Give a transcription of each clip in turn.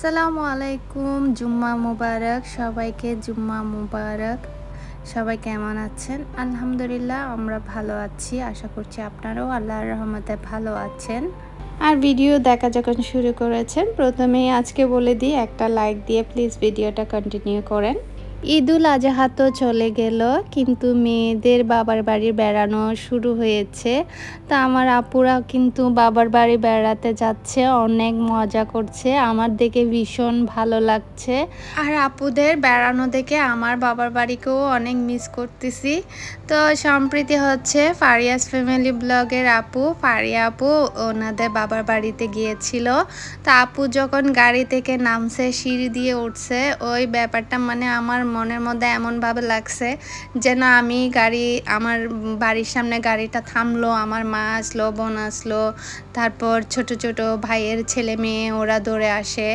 আসসালামু আলাইকুম, জুম্মা মুবারক। সবাইকে জুম্মা মুবারক। সবাই কেমন আছেন? আলহামদুলিল্লাহ আমরা ভালো আছি। আশা করছি আপনারাও আল্লাহর রহমতে ভালো আছেন। আর ভিডিও দেখা যখন শুরু করেছেন, প্রথমেই আজকে বলে দিই একটা লাইক দিয়ে প্লিজ ভিডিওটা কন্টিনিউ করেন। ঈদুল আজহা তো চলে গেল, কিন্তু মেয়েদের বাবার বাড়ি বেড়ানো শুরু হয়েছে। তা আমার আপুরা কিন্তু বাবার বাড়ি বেড়াতে যাচ্ছে, অনেক মজা করছে। আমার দেখে ভীষণ ভালো লাগছে। আর আপুদের বেড়ানো দেখে আমার বাবার বাড়িকেও অনেক মিস করতেছি। তো সম্প্রীতি হচ্ছে ফারিয়াস ফ্যামিলি ব্লগের আপু ফারিয়া আপু ওনাদের বাবার বাড়িতে গিয়েছিল। তা আপু যখন গাড়ি থেকে নামছে, সিঁড়ি দিয়ে উঠছে, ওই ব্যাপারটা মানে আমার মনের মধ্যে এমনভাবে লাগছে যেন আমি আমার বাড়ির সামনে গাড়িটা থামলো, আমার মা আসলো, বোন আসলো, তারপর ছোট ছোট ভাইয়ের ছেলে মেয়ে ওরা দৌড়ে আসে,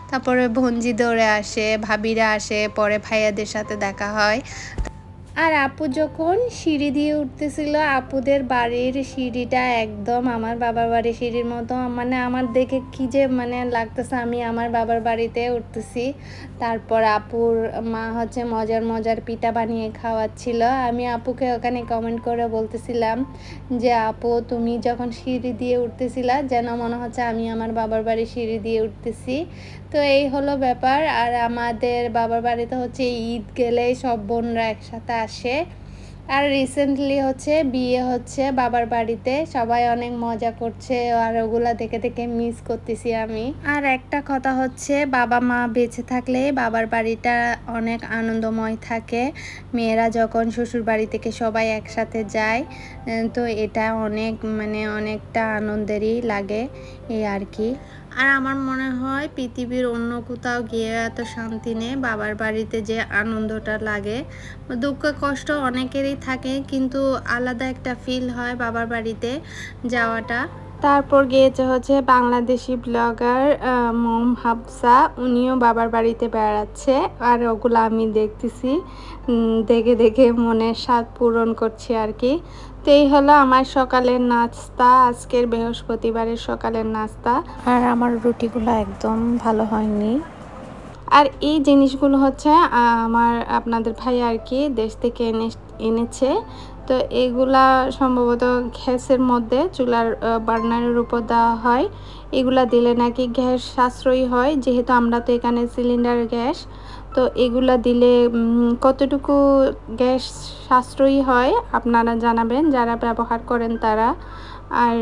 তারপরে ভঞ্জি দৌড়ে আসে, ভাবিরা আসে, পরে ভাইয়াদের সাথে দেখা হয়। আর আপু যখন সিঁড়ি দিয়ে উঠতেছিল, আপুদের বাড়ির সিঁড়িটা একদম আমার বাবার বাড়ির সিঁড়ির মতো, মানে আমার দেখে কি যে মানে লাগতেছে আমি আমার বাবার বাড়িতে উঠতেছি। তারপর আপুর মা হচ্ছে মজার মজার পিঠা বানিয়ে খাওয়াচ্ছিল। আমি আপুকে ওখানে কমেন্ট করে বলতেছিলাম যে আপু তুমি যখন সিঁড়ি দিয়ে উঠতেছিলা যেন মনে হচ্ছে আমি আমার বাবার বাড়ির সিঁড়ি দিয়ে উঠতেছি। তো এই হলো ব্যাপার। আর আমাদের বাবার বাড়িতে হচ্ছে ঈদ গেলেই সব বোনরা একসাথে আসে। আর রিসেন্টলি হচ্ছে বিয়ে হচ্ছে বাবার বাড়িতে, সবাই অনেক মজা করছে, আর ওগুলা দেখে দেখে মিস করতেছি আমি। আর একটা কথা হচ্ছে বাবা মা বেঁচে থাকলে বাবার বাড়িটা অনেক আনন্দময় থাকে। মেয়েরা যখন শ্বশুর বাড়ি থেকে সবাই একসাথে যায়, তো এটা অনেকটা আনন্দেরই লাগে এই আর কি। আর আমার মনে হয় পৃথিবীর অন্য কোথাও গিয়ে এত শান্তি নেই বাবার বাড়িতে যে আনন্দটা লাগে। দুঃখ কষ্ট অনেকেরই থাকে, কিন্তু আলাদা একটা ফিল হয় বাবার বাড়িতে যাওয়াটা। তারপর গিয়েছে হচ্ছে বাংলাদেশি ব্লগার মম হাফসা, উনিও বাবার বাড়িতে বেড়াচ্ছে, আর ওগুলো আমি দেখতেছি, দেখে দেখে মনের স্বাদ পূরণ করছি আর কি। তো এই হলো আমার সকালের নাস্তা, আজকের বৃহস্পতিবারের সকালের নাস্তা। আর আমার রুটিগুলো একদম ভালো হয়নি। আর এই জিনিসগুলো হচ্ছে আপনাদের ভাই আর কি দেশ থেকে এনেছে। তো এগুলা সম্ভবত গ্যাসের মধ্যে চুলার বার্নারের উপর দেওয়া হয়। এগুলা দিলে নাকি গ্যাস সাশ্রয়ী হয়, যেহেতু আমরা তো এখানে সিলিন্ডার গ্যাস। তো এগুলা দিলে কতটুকু গ্যাস সাশ্রয়ী হয় আপনারা জানাবেন, যারা ব্যবহার করেন তারা। আর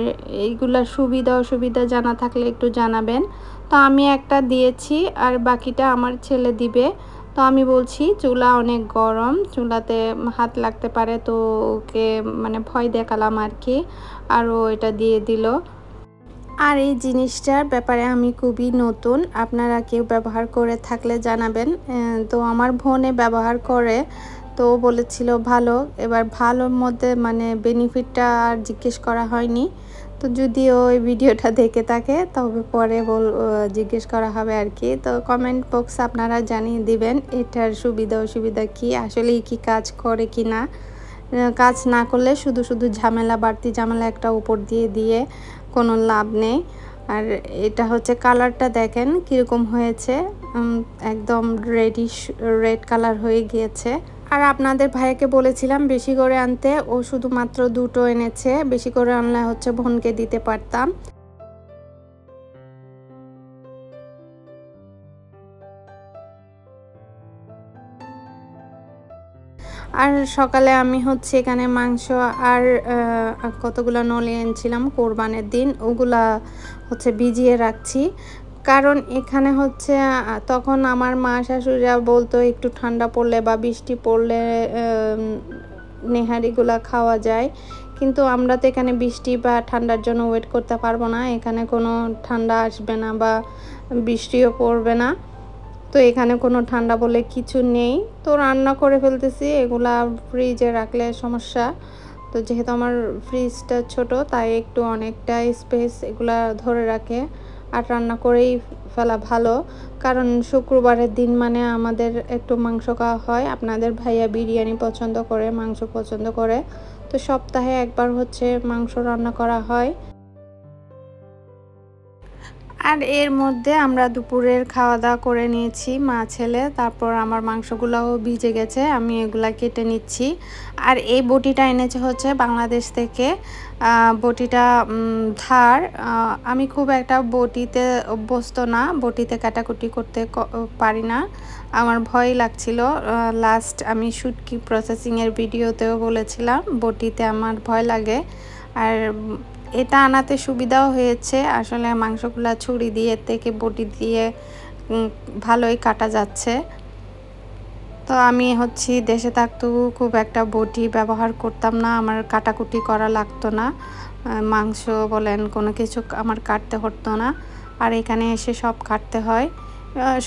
এইগুলার সুবিধা অসুবিধা জানা থাকলে একটু জানাবেন। তো আমি একটা দিয়েছি, আর বাকিটা আমার ছেলে দিবে। তো আমি বলছি চুলা অনেক গরম, চুলাতে হাত লাগতে পারে, তো ওকে মানে ভয় দেখালাম আর কি, আর ও এটা দিয়ে দিল। আর এই জিনিসটার ব্যাপারে আমি খুবই নতুন, আপনারা কেউ ব্যবহার করে থাকলে জানাবেন। তো আমার বোনে ব্যবহার করে, তো বলেছিল ভালো। এবার ভালোর মধ্যে মানে বেনিফিটটা আর জিজ্ঞেস করা হয়নি। তো যদি ওই ভিডিওটা দেখে থাকে তবে পরে জিজ্ঞেস করা হবে আর কি। তো কমেন্ট বক্সে আপনারা জানিয়ে দিবেন এটার সুবিধা অসুবিধা কি, আসলে কি কাজ করে কি না। কাজ না করলে শুধু শুধু ঝামেলা, বাড়তি ঝামেলা একটা উপর দিয়ে কোনো লাভ নেই। আর এটা হচ্ছে কালারটা দেখেন কীরকম হয়েছে, একদম রেড কালার হয়ে গিয়েছে। আর আপনাদের ভাইয়াকে বলেছিলাম বেশি করে আনতে, ও শুধুমাত্র দুটো এনেছে, বেশি করে আনলে হচ্ছে বোনকে দিতে পারতাম। আর সকালে আমি হচ্ছে এখানে মাংস আর কতগুলো নলি এনেছিলাম কোরবানের দিন, ওগুলা হচ্ছে ভিজিয়ে রাখছি। কারণ এখানে হচ্ছে তখন আমার মা শাশুড়িরা বলতো একটু ঠান্ডা পড়লে বা বৃষ্টি পড়লে নেহারিগুলা খাওয়া যায়, কিন্তু আমরা তো এখানে বৃষ্টি বা ঠান্ডার জন্য ওয়েট করতে পারবো না। এখানে কোনো ঠান্ডা আসবে না বা বৃষ্টিও পড়বে না, তো এখানে কোনো ঠান্ডা বলে কিছু নেই। তো রান্না করে ফেলতেছি, এগুলা ফ্রিজে রাখলে সমস্যা। তো যেহেতু আমার ফ্রিজটা ছোট, তাই একটু অনেকটা স্পেস এগুলা ধরে রাখে, আর রান্না করেই ফেলা ভালো। কারণ শুক্রবারের দিন মানে আমাদের একটু মাংস খাওয়া হয়, আপনাদের ভাইয়া বিরিয়ানি পছন্দ করে, মাংস পছন্দ করে, তো সপ্তাহে একবার হচ্ছে মাংস রান্না করা হয়। আর এর মধ্যে আমরা দুপুরের খাওয়া দাওয়া করে নিয়েছি মা ছেলে। তারপর আমার মাংসগুলোও ভিজে গেছে, আমি এগুলা কেটে নিচ্ছি। আর এই বটিটা এনেছে হচ্ছে বাংলাদেশ থেকে। বটিটা ধার। আমি খুব একটা বটিতে অভ্যস্ত না, বটিতে কাটাকুটি করতে পারি না, আমার ভয় লাগছিল। লাস্ট আমি শুটকি প্রসেসিংয়ের ভিডিওতেও বলেছিলাম বটিতে আমার ভয় লাগে। আর এটা আনাতে সুবিধাও হয়েছে, আসলে মাংসগুলা ছুরি দিয়ে থেকে বটি দিয়ে ভালোই কাটা যাচ্ছে। তো আমি হচ্ছে দেশে থাকতেও খুব একটা বটি ব্যবহার করতাম না, আমার কাটাকুটি করা লাগতো না, মাংস বলেন কোনো কিছু আমার কাটতে হতো না। আর এখানে এসে সব কাটতে হয়।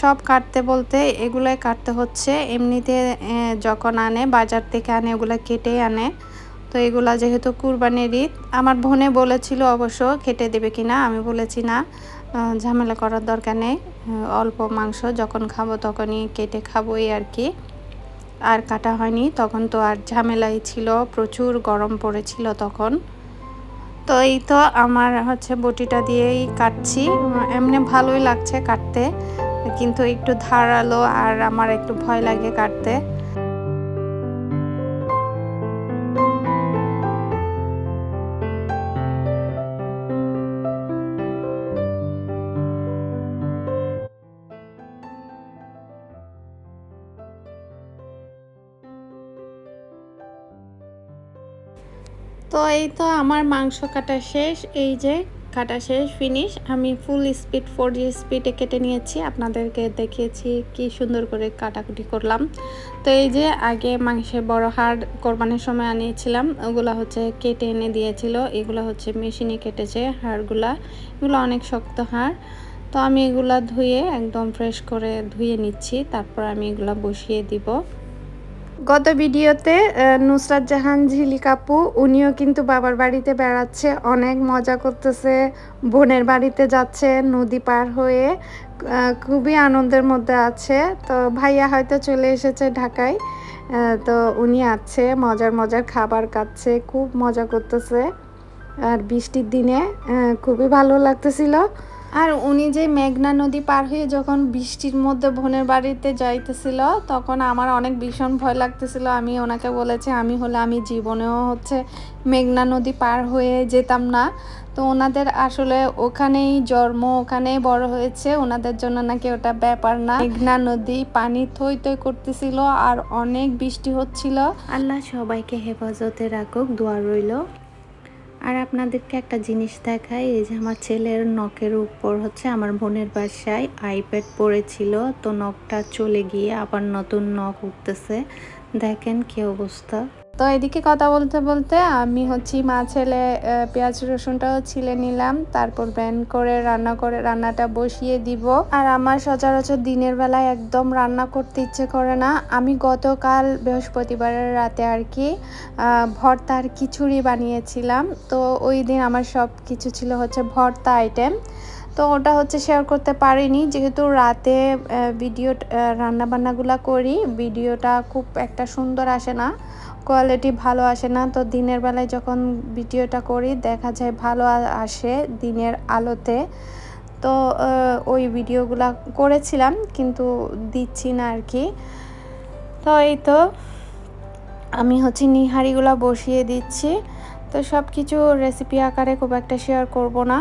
সব কাটতে বলতে এগুলাই কাটতে হচ্ছে, এমনিতে যখন আনে বাজার থেকে আনে ওগুলো কেটেই আনে। তো এগুলা যেহেতু কুরবানির ঈদ, আমার বোনে বলেছিল অবশ্য কেটে দেবে কিনা, আমি বলেছি না, ঝামেলা করার দরকার নেই, অল্প মাংস যখন খাবো তখনই কেটে খাবো এই আর কি। আর কাটা হয়নি, তখন তো আর ঝামেলাই ছিল, প্রচুর গরম পড়েছিল তখন। তো এই তো আমার হচ্ছে বটিটা দিয়েই কাটছি, এমনি ভালোই লাগছে কাটতে, কিন্তু একটু ধারালো আর আমার একটু ভয় লাগে কাটতে। তো এই তো আমার মাংস কাটা শেষ, এই যে কাটা শেষ, ফিনিশ। আমি ফুল স্পিড 4G স্পিডে কেটে নিয়েছি, আপনাদেরকে দেখিয়েছি কি সুন্দর করে কাটাকুটি করলাম। তো এই যে আগে মাংসের বড় হাড় কোরবানির সময় আনিয়েছিলাম, ওগুলো হচ্ছে কেটে এনে দিয়েছিল, এগুলো হচ্ছে মেশিনে কেটেছে হাড়গুলা, এগুলো অনেক শক্ত হাড়। তো আমি এগুলা ধুয়ে একদম ফ্রেশ করে ধুয়ে নিচ্ছি, তারপর আমি এগুলা বসিয়ে দিব। গত ভিডিওতে নুসরাত জাহান ঝিলিক আপু উনিও কিন্তু বাবার বাড়িতে বেড়াচ্ছে, অনেক মজা করতেছে, বোনের বাড়িতে যাচ্ছে নদী পার হয়ে, খুবই আনন্দের মধ্যে আছে। তো ভাইয়া হয়তো চলে এসেছে ঢাকায়, তো উনি আছে মজার মজার খাবার খাচ্ছে, খুব মজা করতেছে। আর বৃষ্টির দিনে খুবই ভালো লাগতেছিল। আর উনি যে মেঘনা নদী পার হয়ে যখন বৃষ্টির মধ্যে বোনের বাড়িতে যাইতেছিল, তখন আমার অনেক ভীষণ ভয় লাগতেছিল। আমি ওনাকে বলেছি আমি হলে আমি জীবনেও হচ্ছে মেঘনা নদী পার হয়ে যেতাম না। তো ওনাদের আসলে ওখানেই জন্ম, ওখানেই বড় হয়েছে, ওনাদের জন্য নাকি ওটা ব্যাপার না। মেঘনা নদী পানি থই থই করতেছিল আর অনেক বৃষ্টি হচ্ছিল। আল্লাহ সবাইকে হেফাজতে রাখুক, দোয়া রইল। আর আপনাদেরকে একটা জিনিস দেখাই, এই যে আমার ছেলের নখের উপর হচ্ছে আমার বোনের বাসায় আইপ্যাড পড়েছিল, তো নখটা চলে গিয়ে আবার নতুন নখ উঠতেছে, দেখেন কি অবস্থা। তো এদিকে কথা বলতে বলতে আমি হচ্ছে মা ছেলে পেঁয়াজ রসুনটাও ছিলে নিলাম, তারপর ব্লেন্ড করে রান্নাটা বসিয়ে দিব। আর আমার সচরাচর দিনের বেলায় একদম রান্না করতে ইচ্ছে করে না। আমি গতকাল বৃহস্পতিবারের রাতে আর কি ভর্তা আর খিচুড়ি বানিয়েছিলাম, তো ওই দিন আমার সব কিছু ছিল হচ্ছে ভর্তা আইটেম, তো ওটা হচ্ছে শেয়ার করতে পারিনি, যেহেতু রাতে ভিডিও রান্নাবান্নাগুলো করি, ভিডিওটা খুব একটা সুন্দর আসে না, কোয়ালিটি ভালো আসে না। তো দিনের বেলায় যখন ভিডিওটা করি দেখা যায় ভালো আসে দিনের আলোতে। তো ওই ভিডিওগুলো করেছিলাম কিন্তু দিচ্ছি না আর কি। তো এই তো আমি হচ্ছে নিহারিগুলো বসিয়ে দিচ্ছি। তো সব কিছু রেসিপি আকারে খুব একটা শেয়ার করব না।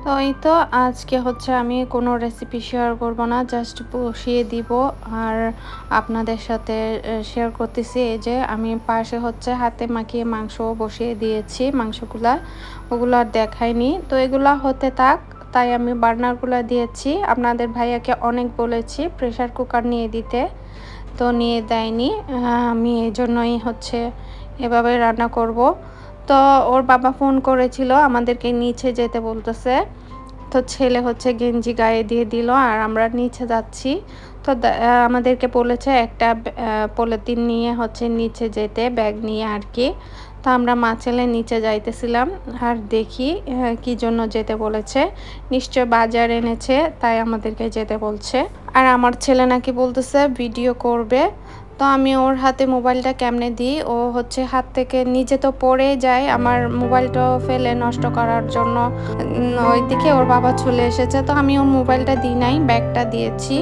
তো এই তো আজকে হচ্ছে আমি কোনো রেসিপি শেয়ার করব না, জাস্ট বসিয়ে দিব আর আপনাদের সাথে শেয়ার করতেছি। এই যে আমি পাশে হচ্ছে হাতে মাখিয়ে মাংস বসিয়ে দিয়েছি, ওগুলো আর দেখাইনি। তো এগুলা হতে থাক, তাই আমি বার্নারগুলো দিয়েছি। আপনাদের ভাইয়াকে অনেক বলেছি প্রেসার কুকার নিয়ে দিতে, তো নিয়ে দেয়নি, আমি এই জন্যই হচ্ছে এভাবে রান্না করব। তো ওর বাবা ফোন করেছিল আমাদেরকে নিচে যেতে বলতেছে, তো ছেলে হচ্ছে গেঞ্জি গায়ে দিয়ে দিল আর আমরা নিচে যাচ্ছি। তো আমাদেরকে বলেছে একটা পলিথিন নিয়ে হচ্ছে নিচে যেতে, ব্যাগ নিয়ে আর কি। তো আমরা মা ছেলে নিচে যাইতেছিলাম আর দেখি কি জন্য যেতে বলেছে, নিশ্চয় বাজার এনেছে তাই আমাদেরকে যেতে বলছে। আর আমার ছেলে নাকি বলতেছে ভিডিও করবে, তো আমি ওর হাতে মোবাইলটা কেমনে দিই, ও হচ্ছে হাত থেকে নিচে তো পড়ে যায়, আমার মোবাইলটাও ফেলে নষ্ট করার জন্য ওইদিকে ওর বাবা চলে এসেছে। তো আমি ওর মোবাইলটা দিই নাই, ব্যাগটা দিয়েছি।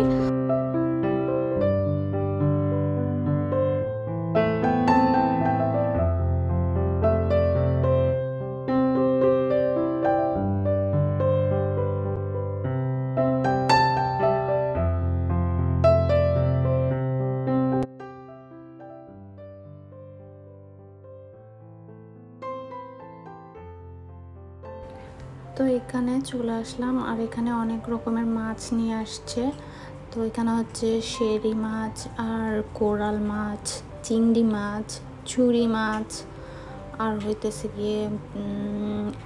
তো এখানে চলে আসলাম, আর এখানে অনেক রকমের মাছ নিয়ে আসছে। তো এখানে হচ্ছে শেরি মাছ আর কোরাল মাছ, চিংড়ি মাছ, চুরি মাছ, আর হইতেছে গিয়ে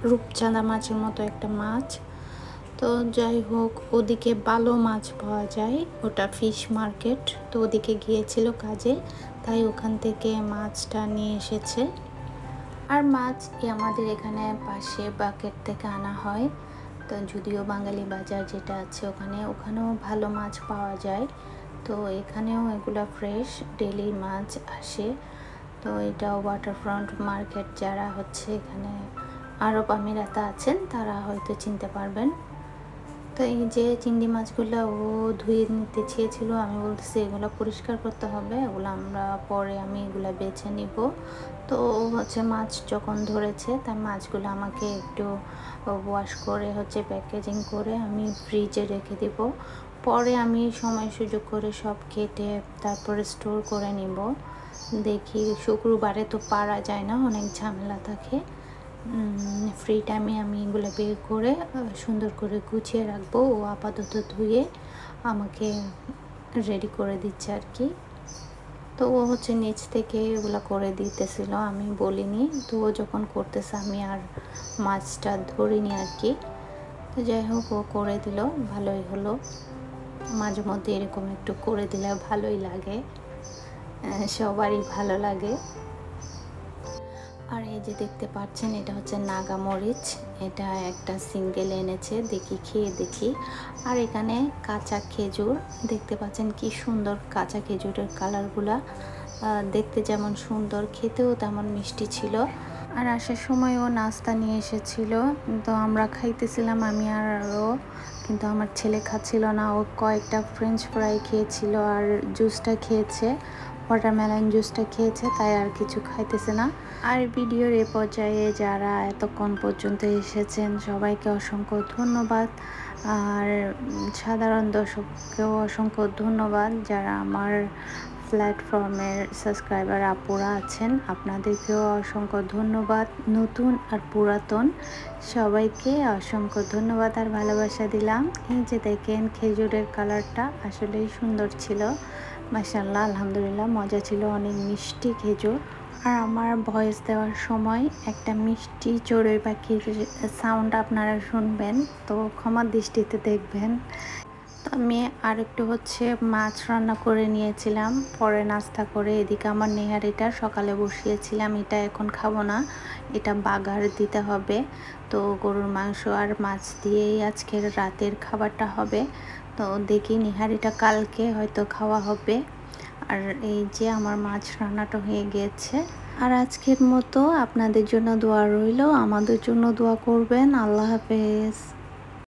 রূপচাঁদা মাছের মতো একটা মাছ। তো যাই হোক, ওদিকে ভালো মাছ পাওয়া যায়, ওটা ফিশ মার্কেট। তো ওদিকে গিয়েছিল কাজে, তাই ওখান থেকে মাছটা নিয়ে এসেছে। আর মাছ আমাদের এখানে পাশে বাকেট থেকে আনা হয়। তো যদিও বাঙালি বাজার যেটা আছে ওখানেও ভালো মাছ পাওয়া যায়। তো এখানেও এগুলো ফ্রেশ ডেলি মাছ আসে। তো এটা ওয়াটারফ্রন্ট মার্কেট, যারা হচ্ছে এখানে আরব আমিরাতে আছেন তারা হয়তো চিনতে পারবেন। তো এই যে চিংড়ি মাছগুলো ও ধুয়ে নিতে চেয়েছিল, আমি বলতেছি এগুলো পরিষ্কার করতে হবে, এগুলো আমি এগুলো বেছে নিব। তো হচ্ছে মাছ যখন ধরেছে তার মাছগুলো আমাকে একটু ওয়াশ করে হচ্ছে প্যাকেজিং করে আমি ফ্রিজে রেখে দিব। পরে আমি সময় সুযোগ করে সব কেটে তারপরে স্টোর করে নিব। দেখি শুক্রবারে তো পারা যায় না, অনেক ঝামেলা থাকে। ফ্রি টাইমে আমি এগুলো বের করে সুন্দর করে গুছিয়ে রাখবো। ও আপাতত ধুয়ে আমাকে রেডি করে দিচ্ছে আর কি। তো ও হচ্ছে নিচ থেকে এগুলো করে দিতেছিল, আমি বলিনি। তো ও যখন করতেছে আমি আর মাছটা ধরিনি আর কি। তো যাই হোক, ও করে দিল, ভালোই হলো। মাঝে মধ্যে এরকম একটু করে দিলে ভালোই লাগে, সবারই ভালো লাগে। আর এই যে দেখতে পাচ্ছেন, এটা হচ্ছে নাগা মরিচ, এটা একটা সিঙ্গেল এনেছে, খেয়ে দেখি। আর এখানে কাঁচা খেজুর দেখতে পাচ্ছেন, কি সুন্দর কাঁচা খেজুরের কালারগুলা, দেখতে যেমন সুন্দর, খেতেও তেমন মিষ্টি ছিল। আর আসার সময়ও নাস্তা নিয়ে এসেছিল, তো আমরা খাইতেছিলাম আমি আর ও, কিন্তু আমার ছেলে খাচ্ছিল না। ও কয়েকটা ফ্রেঞ্চ ফ্রাই খেয়েছিল আর জুসটা খেয়েছে, ওয়াটারমেলন জুসটা খেয়েছে, তাই আর কিছু খাইতেছে না। আর ভিডিওর এ পর্যায়ে যারা এতক্ষণ পর্যন্ত এসেছেন সবাইকে অসংখ্য ধন্যবাদ। আর সাধারণ দর্শককেও অসংখ্য ধন্যবাদ, যারা আমার প্ল্যাটফর্মের সাবস্ক্রাইবার আপুরা আছেন, আপনাদেরকেও অসংখ্য ধন্যবাদ। নতুন আর পুরাতন সবাইকে অসংখ্য ধন্যবাদ আর ভালোবাসা দিলাম। এই যে দেখেন, খেজুরের কালারটা আসলেই সুন্দর ছিল, মাশাআল্লাহ, আলহামদুলিল্লাহ, মজা ছিল, অনেক মিষ্টি খেজুর। আর আমার ভয়েস দেওয়ার সময় একটা মিষ্টি চড়ুই পাখির সাউন্ড আপনারা শুনবেন, তো ক্ষমার দৃষ্টিতে দেখবেন। তো আমি আর একটু হচ্ছে মাছ রান্না করে নিয়েছিলাম পরে নাস্তা করে। এদিকে আমার নেহারিটা সকালে বসিয়েছিলাম, এটা এখন খাবো না, এটা বাগার দিতে হবে। তো গরুর মাংস আর মাছ দিয়েই আজকের রাতের খাবারটা হবে। তো দেখি, নেহারিটা কালকে হয়তো খাওয়া হবে। আর এই যে আমার মাছ রান্নাটা হয়ে গিয়েছে। আর আজকের মতো আপনাদের জন্য দোয়া রইল, আমাদের জন্য দোয়া করবেন। আল্লাহ হাফেজ।